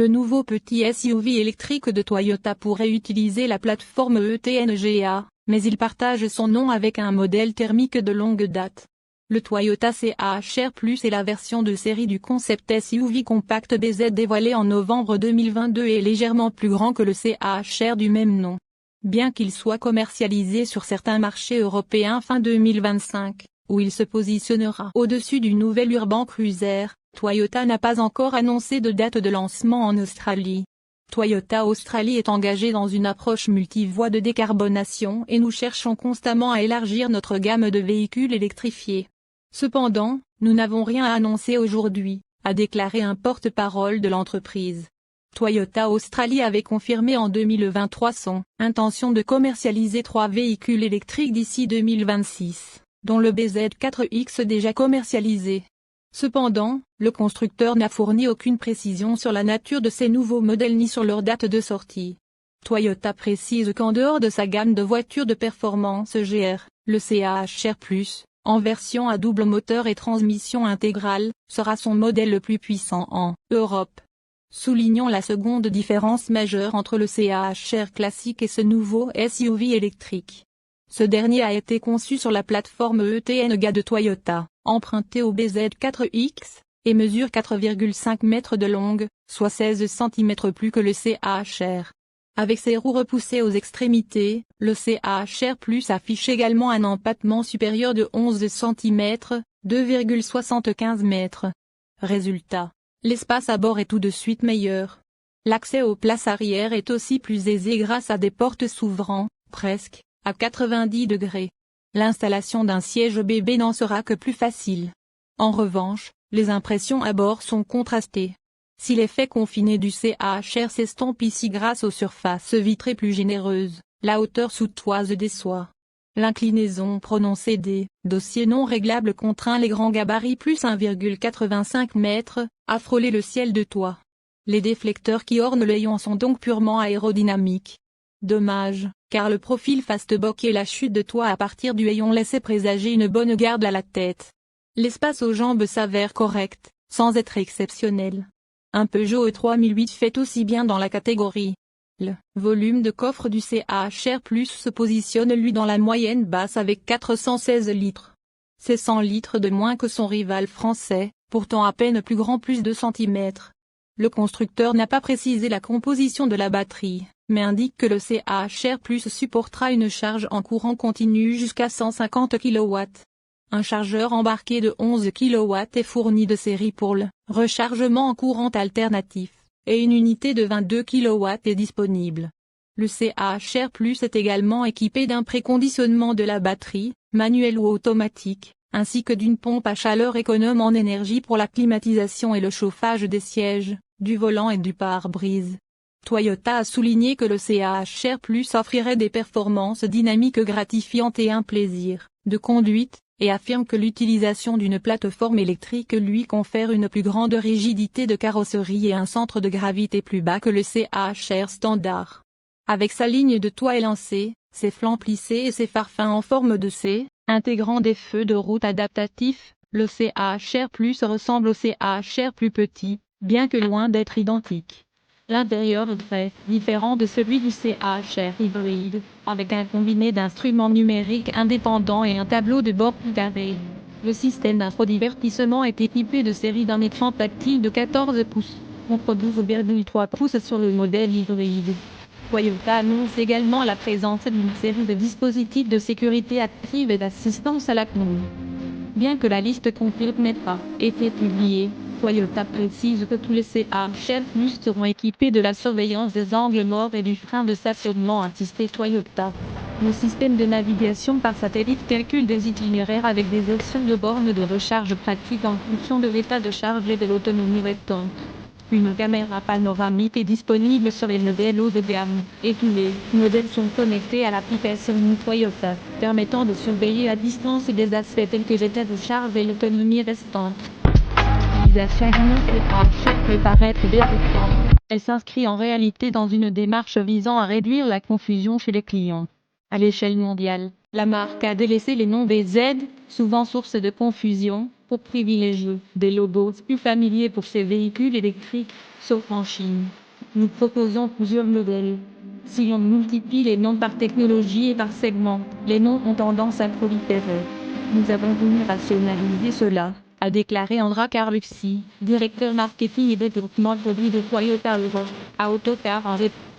Le nouveau petit SUV électrique de Toyota pourrait utiliser la plateforme e-TNGA, mais il partage son nom avec un modèle thermique de longue date. Le Toyota CHR Plus est la version de série du concept SUV compact BZ dévoilé en novembre 2022 et légèrement plus grand que le CHR du même nom. Bien qu'il soit commercialisé sur certains marchés européens fin 2025, où il se positionnera au-dessus du nouvel Urban Cruiser, Toyota n'a pas encore annoncé de date de lancement en Australie. Toyota Australie est engagée dans une approche multivoie de décarbonation et nous cherchons constamment à élargir notre gamme de véhicules électrifiés. Cependant, nous n'avons rien à annoncer aujourd'hui, a déclaré un porte-parole de l'entreprise. Toyota Australie avait confirmé en 2023 son intention de commercialiser 3 véhicules électriques d'ici 2026, dont le BZ4X déjà commercialisé. Cependant, le constructeur n'a fourni aucune précision sur la nature de ces nouveaux modèles ni sur leur date de sortie. Toyota précise qu'en dehors de sa gamme de voitures de performance GR, le CHR+, en version à double moteur et transmission intégrale, sera son modèle le plus puissant en Europe. Soulignons la seconde différence majeure entre le CHR classique et ce nouveau SUV électrique. Ce dernier a été conçu sur la plateforme e-TNGA de Toyota, emprunté au BZ4X, et mesure 4,5 mètres de longue, soit 16 cm plus que le CHR. Avec ses roues repoussées aux extrémités, le CHR Plus affiche également un empattement supérieur de 11 cm, 2,75 mètres. Résultat, l'espace à bord est tout de suite meilleur. L'accès aux places arrière est aussi plus aisé grâce à des portes s'ouvrant, presque, à 90 degrés. L'installation d'un siège bébé n'en sera que plus facile. En revanche, les impressions à bord sont contrastées. Si l'effet confiné du CHR s'estompe ici grâce aux surfaces vitrées plus généreuses, la hauteur sous toise déçoit. L'inclinaison prononcée des dossiers non réglables contraint les grands gabarits plus 1,85 m à frôler le ciel de toit. Les déflecteurs qui ornent l'ayant sont donc purement aérodynamiques. Dommage, car le profil fastbox et la chute de toit à partir du hayon laissaient présager une bonne garde à la tête. L'espace aux jambes s'avère correct, sans être exceptionnel. Un Peugeot E3008 fait aussi bien dans la catégorie. Le volume de coffre du CHR Plus se positionne lui dans la moyenne basse avec 416 litres. C'est 100 litres de moins que son rival français, pourtant à peine plus grand plus de centimètres. Le constructeur n'a pas précisé la composition de la batterie, mais indique que le CHR Plus supportera une charge en courant continu jusqu'à 150 kW. Un chargeur embarqué de 11 kW est fourni de série pour le rechargement en courant alternatif, et une unité de 22 kW est disponible. Le CHR Plus est également équipé d'un préconditionnement de la batterie, manuel ou automatique, ainsi que d'une pompe à chaleur économe en énergie pour la climatisation et le chauffage des sièges, du volant et du pare-brise. Toyota a souligné que le CHR Plus offrirait des performances dynamiques gratifiantes et un plaisir de conduite, et affirme que l'utilisation d'une plateforme électrique lui confère une plus grande rigidité de carrosserie et un centre de gravité plus bas que le CHR standard. Avec sa ligne de toit élancée, ses flancs plissés et ses phares fins en forme de C, intégrant des feux de route adaptatifs, le CHR Plus ressemble au CHR plus petit, bien que loin d'être identique. L'intérieur est très différent de celui du CHR hybride, avec un combiné d'instruments numériques indépendants et un tableau de bord plus carré. Le système d'infodivertissement est équipé de série d'un écran tactile de 14 pouces, contre 12,3 pouces sur le modèle hybride. Toyota annonce également la présence d'une série de dispositifs de sécurité active et d'assistance à la conduite. Bien que la liste complète n'ait pas été publiée, Toyota précise que tous les CHR Plus seront équipés de la surveillance des angles morts et du frein de stationnement assisté Toyota. Le système de navigation par satellite calcule des itinéraires avec des options de bornes de recharge pratiques en fonction de l'état de charge et de l'autonomie restante. Une caméra panoramique est disponible sur les modèles haut de gamme, et tous les modèles sont connectés à l'application Toyota, permettant de surveiller à distance des aspects tels que l'état de charge et l'autonomie restante. L'utilisation du CHR peut paraître déroutante. Elle s'inscrit en réalité dans une démarche visant à réduire la confusion chez les clients. À l'échelle mondiale, la marque a délaissé les noms BZ, souvent source de confusion, pour privilégier des logos plus familiers pour ces véhicules électriques, sauf en Chine. Nous proposons plusieurs modèles. Si l'on multiplie les noms par technologie et par segment, les noms ont tendance à proliférer. Nous avons voulu rationaliser cela, a déclaré Andra Carlucci, directeur marketing et développement produit de Toyota Europe, à Autocar en réponse.